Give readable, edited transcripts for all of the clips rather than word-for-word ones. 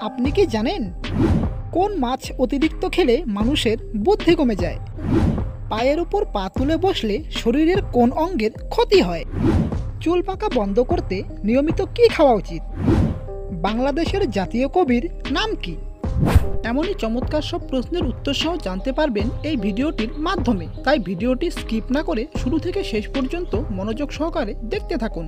আপনি কি জানেন কোন মাছ অতিরিক্ত খেলে মানুষের বুদ্ধি কমে যায়? পায়ের উপর পা তুলে বসলে শরীরের কোন অঙ্গের ক্ষতি হয়? চুল পাকা বন্ধ করতে নিয়মিত কি খাওয়া উচিত? বাংলাদেশের জাতীয় কবির নাম কি? এমনই চমৎকার সব প্রশ্নের উত্তর সহ জানতে পারবেন এই ভিডিওটির মাধ্যমে, তাই ভিডিওটি স্কিপ না করে শুরু থেকে শেষ পর্যন্ত মনোযোগ সহকারে দেখতে থাকুন।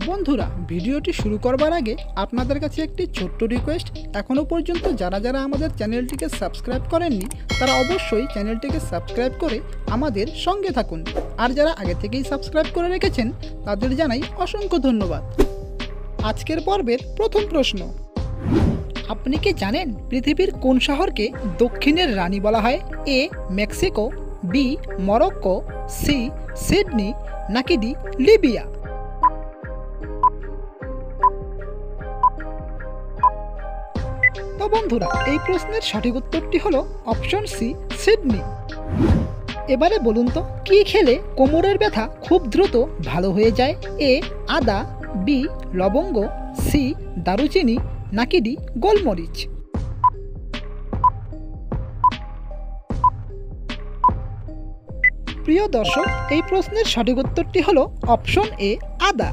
বন্ধুরা, ভিডিওটি শুরু করবার আগে আপনাদের কাছে একটি ছোট্ট রিকোয়েস্ট। এখনও পর্যন্ত যারা আমাদের চ্যানেলটিকে সাবস্ক্রাইব করেননি তারা অবশ্যই চ্যানেলটিকে সাবস্ক্রাইব করে আমাদের সঙ্গে থাকুন, আর যারা আগে থেকেই সাবস্ক্রাইব করে রেখেছেন তাদের জানাই অসংখ্য ধন্যবাদ। আজকের পর্বের প্রথম প্রশ্ন, আপনি কি জানেন পৃথিবীর কোন শহরকে দক্ষিণের রানী বলা হয়? A Mexico, B Morocco, C Sydney, নাকি ডি লিবিয়া? তো বন্ধুরা, এই প্রশ্নের সঠিক উত্তরটি হলো অপশন সি সিডনি। এবারে বলুন তো, কি খেলে কোমরের ব্যথা খুব দ্রুত ভালো হয়ে যায়? এ আদা, বি লবঙ্গ, সি দারুচিনি, নাকি ডি গোলমরিচ? প্রিয় দর্শক, এই প্রশ্নের সঠিক উত্তরটি হলো অপশন এ আদা।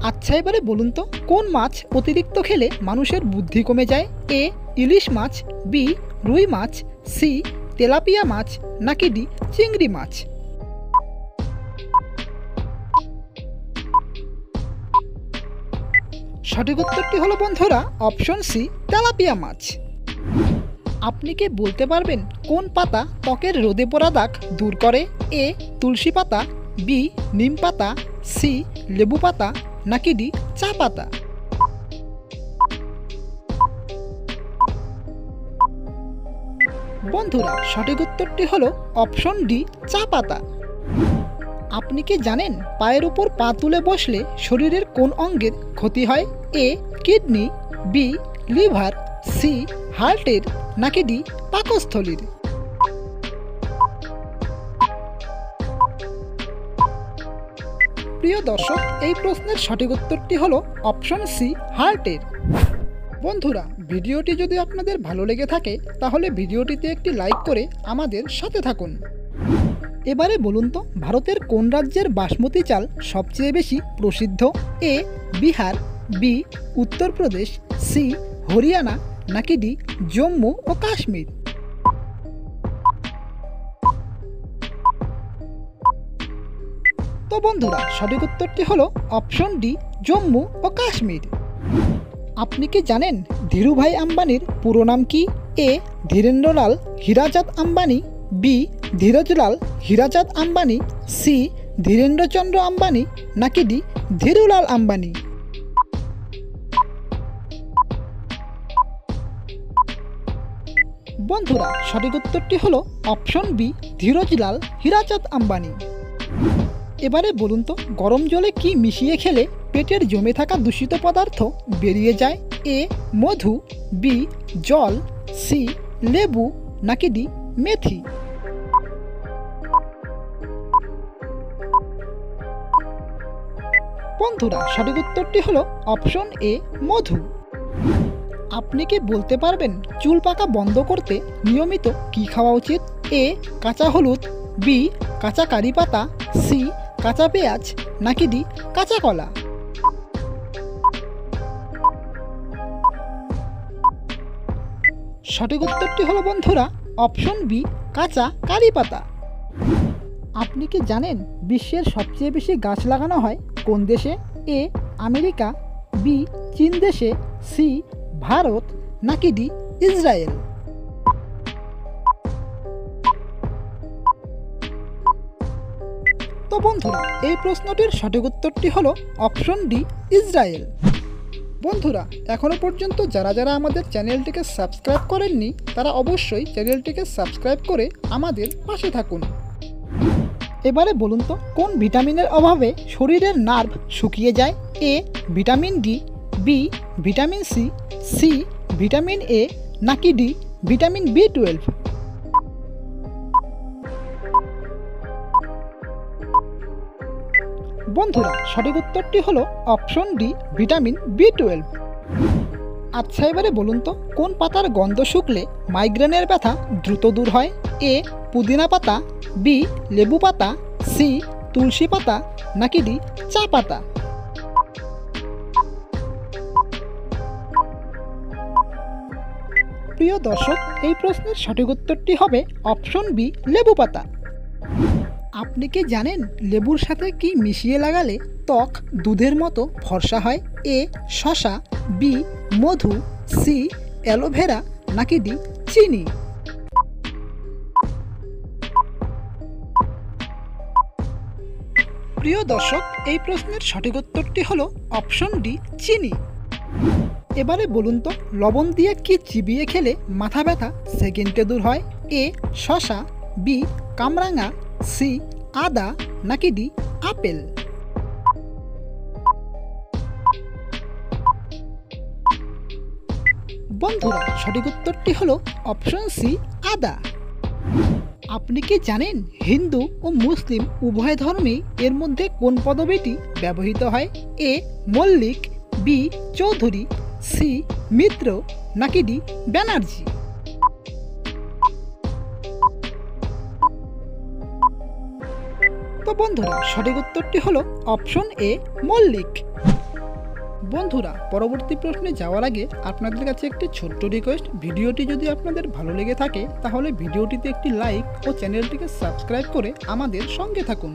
আচ্ছা, এবারে বলুন তো, কোন মাছ অতিরিক্ত খেলে মানুষের বুদ্ধি কমে যায়? এ ইলিশ মাছ, বি রুই মাছ, সি তেলাপিয়া মাছ, নাকি ডি চিংড়ি মাছ? সঠিক উত্তরটি হলো বন্ধুরা অপশন সি তেলাপিয়া মাছ। আপনি কি বলতে পারবেন কোন পাতা ত্বকের রোদে পোড়া দাগ দূর করে? এ তুলসী পাতা, বি নিম পাতা, সি লেবু পাতা, নাকি ডি চা পাতা? বন্ধুরা, সঠিক উত্তরটি হলো অপশন ডি চা পাতা। আপনি কি জানেন পায়ের উপর পা তুলে বসলে শরীরের কোন অঙ্গের ক্ষতি হয়? A kidney, B liver, C হার্টের, নাকি ডি পাকস্থলীর? প্রিয় দর্শক, এই প্রশ্নের সঠিক উত্তরটি হলো অপশন সি হার্টের। বন্ধুরা, ভিডিওটি যদি আপনাদের ভালো লেগে থাকে তাহলে ভিডিওটিতে একটি লাইক করে আমাদের সাথে থাকুন। এবারে বলুন তো, ভারতের কোন রাজ্যের বাসমতি চাল সবচেয়ে বেশি প্রসিদ্ধ? এ বিহার, বি উত্তরপ্রদেশ, সি হরিয়ানা, নাকি ডি জম্মু ও কাশ্মীর? তো বন্ধুরা, সঠিক উত্তরটি হলো অপশন ডি জম্মু ও কাশ্মীর। আপনি কি জানেন ধীরুভাই আম্বানির পুরো নাম কি? এ ধীরেন্দ্রলাল হীরাচাঁদ আম্বানি, বি ধীরজলাল হীরাচাঁদ আম্বানি, সি ধীরেন্দ্রচন্দ্র আম্বানি, নাকি ডি ধীরুলাল আম্বানি? বন্ধুরা, সঠিক উত্তরটি হলো অপশন বি ধীরজলাল হীরাচাঁদ আম্বানি। এবারে বলুন তো, গরম জলে কি মিশিয়ে খেলে পেটের জমে থাকা দূষিত পদার্থ বেরিয়ে যায়? এ মধু, বি জল, সি লেবু, নাকি ডি মেথি? বন্ধুরা, সঠিক উত্তরটি হলো অপশন এ মধু। আপনি কি বলতে পারবেন চুল পাকা বন্ধ করতে নিয়মিত কি খাওয়া উচিত? এ কাঁচা হলুদ, বি কাঁচা কারি পাতা, সি কাঁচা পেঁয়াজ, নাকি ডি কাঁচা কলা? সঠিক উত্তরটি হলো বন্ধুরা অপশন বি কাঁচা কারি পাতা। আপনি কি জানেন বিশ্বের সবচেয়ে বেশি গাছ লাগানো হয় কোন দেশে? এ আমেরিকা, বি চীন দেশে, সি ভারত, নাকি ডি ইসরায়েল? তো বন্ধুরা, এই প্রশ্নটির সঠিক উত্তরটি হলো অপশন ডি ইসরায়েল। বন্ধুরা, এখনো পর্যন্ত যারা আমাদের চ্যানেলটিকে সাবস্ক্রাইব করেননি তারা অবশ্যই চ্যানেলটিকে সাবস্ক্রাইব করে আমাদের পাশে থাকুন। এবারে বলুন তো, কোন ভিটামিনের অভাবে শরীরের নার্ভ শুকিয়ে যায়? A vitamin D, B vitamin C, C vitamin A, নাকি ডি ভিটামিন বি12? বন্ধুরা সঠিক উত্তরটি হলো অপশন ডি, ভিটামিন বি12। আচ্ছা এবারে বলুন তো কোন পাতার গন্ধ শুকলে মাইগ্রেনের ব্যথা দ্রুত দূর হয়? এ পুদিনা পাতা, বি লেবু পাতা, সি তুলসী পাতা, নাকি ডি চা পাতা? প্রিয় দর্শক, এই প্রশ্নের সঠিক উত্তরটি হবে অপশন বি, লেবু পাতা। আপনি কি জানেন লেবুর সাথে কি মিশিয়ে লাগালে ত্বক দুধের মতো ফর্সা হয়? এ শসা, বি মধু, সি অ্যালোভেরা, নাকি ডি চিনি? প্রিয় দর্শক, এই প্রশ্নের সঠিক উত্তরটি হলো অপশন ডি, চিনি। এবারে বলুন তো লবণ দিয়ে কি চিবিয়ে খেলে মাথা ব্যথা সেকেন্ডে দূর হয়? এ শসা, বি কামরাঙা, সি আদা, নাকি ডি আপেল? বন্ধুরা সঠিক উত্তরটি হলো অপশন সি, আদা। আপনি কি জানেন হিন্দু ও মুসলিম উভয় ধর্মেই এর মধ্যে কোন পদবীটি ব্যবহৃত হয়? এ মল্লিক, বি চৌধুরী, সি মিত্র, নাকি ডি ব্যানার্জি? তো বন্ধুরা সঠিক উত্তরটি হলো অপশন এ, মল্লিক। বন্ধুরা পরবর্তী প্রশ্নে যাওয়ার আগে আপনাদের কাছে একটি ছোট্ট রিকোয়েস্ট, ভিডিওটি যদি আপনাদের ভালো লেগে থাকে তাহলে ভিডিওটিতে একটি লাইক ও চ্যানেলটিকে সাবস্ক্রাইব করে আমাদের সঙ্গে থাকুন।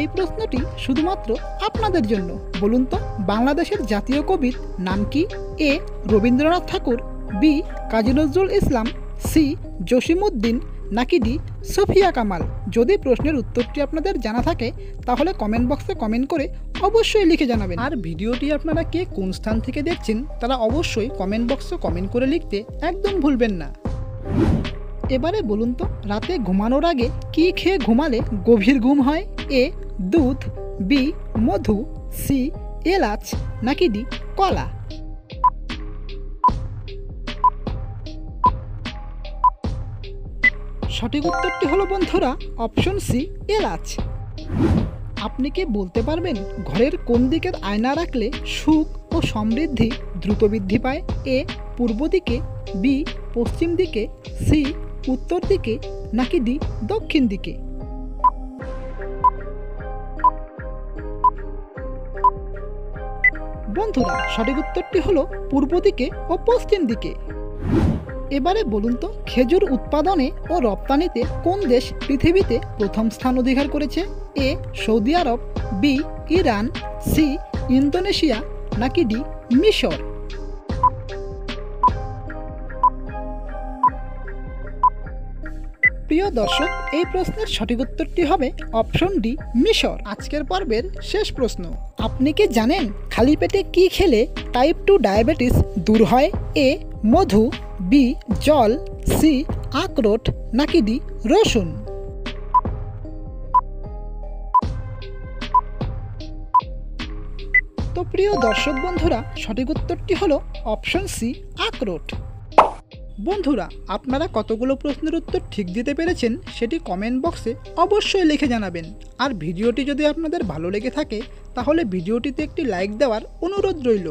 এই প্রশ্নটি শুধুমাত্র আপনাদের জন্য। বলুন তো বাংলাদেশের জাতীয় কবির নাম কি? এ রবীন্দ্রনাথ ঠাকুর, বি কাজী নজরুল ইসলাম, সি জসিমউদ্দিন, নাকি ডি সুফিয়া কামাল? যদি প্রশ্নের উত্তরটি আপনাদের জানা থাকে তাহলে কমেন্ট বক্সে কমেন্ট করে অবশ্যই লিখে জানাবেন। আর ভিডিওটি আপনারা কে কোন স্থান থেকে দেখছেন তারা অবশ্যই কমেন্ট বক্সে কমেন্ট করে লিখতে একদম ভুলবেন না। এবারে বলুন তো রাতে ঘুমানোর আগে কি খেয়ে ঘুমালে গভীর ঘুম হয়? এ দুধ, বি মধু, সি এলাচ, নাকি ডি কলা? সঠিক উত্তরটি হলো বন্ধুরা অপশন সি, এলাচ। আপনি কি বলতে পারবেন ঘরের কোন দিকের আয়না রাখলে সুখ ও সমৃদ্ধি দ্রুত বৃদ্ধি পায়? এ পূর্ব দিকে, বি পশ্চিম দিকে, সি উত্তর দিকে, নাকি ডি দক্ষিণ দিকে? বন্ধুরা সঠিক উত্তরটি হলো পূর্ব দিকে ও পশ্চিম দিকে। এবারে বলুন তো খেজুর উৎপাদনে ও রপ্তানিতে কোন দেশ পৃথিবীতে প্রথম স্থান অধিকার করেছে? এ সৌদি আরব, বি ইরান, সি ইন্দোনেশিয়া, নাকি ডি মিশর? প্রিয় দর্শক, এই প্রশ্নের সঠিক উত্তরটি হবে অপশন ডি, মিশর। আজকের পর্বের শেষ প্রশ্ন, আপনি কি জানেন খালি পেটে কি খেলে টাইপ 2 ডায়াবেটিস দূর হয়? এ মধু, বি জল, সি আখরোট, নাকি ডি রসুন? তো প্রিয় দর্শক বন্ধুরা সঠিক উত্তরটি হলো অপশন সি, আখরোট। বন্ধুরা আপনারা কতগুলো প্রশ্নের উত্তর ঠিক দিতে পেরেছেন সেটি কমেন্ট বক্সে অবশ্যই লিখে জানাবেন। আর ভিডিওটি যদি আপনাদের ভালো লেগে থাকে তাহলে ভিডিওটিতে একটি লাইক দেওয়ার অনুরোধ রইল।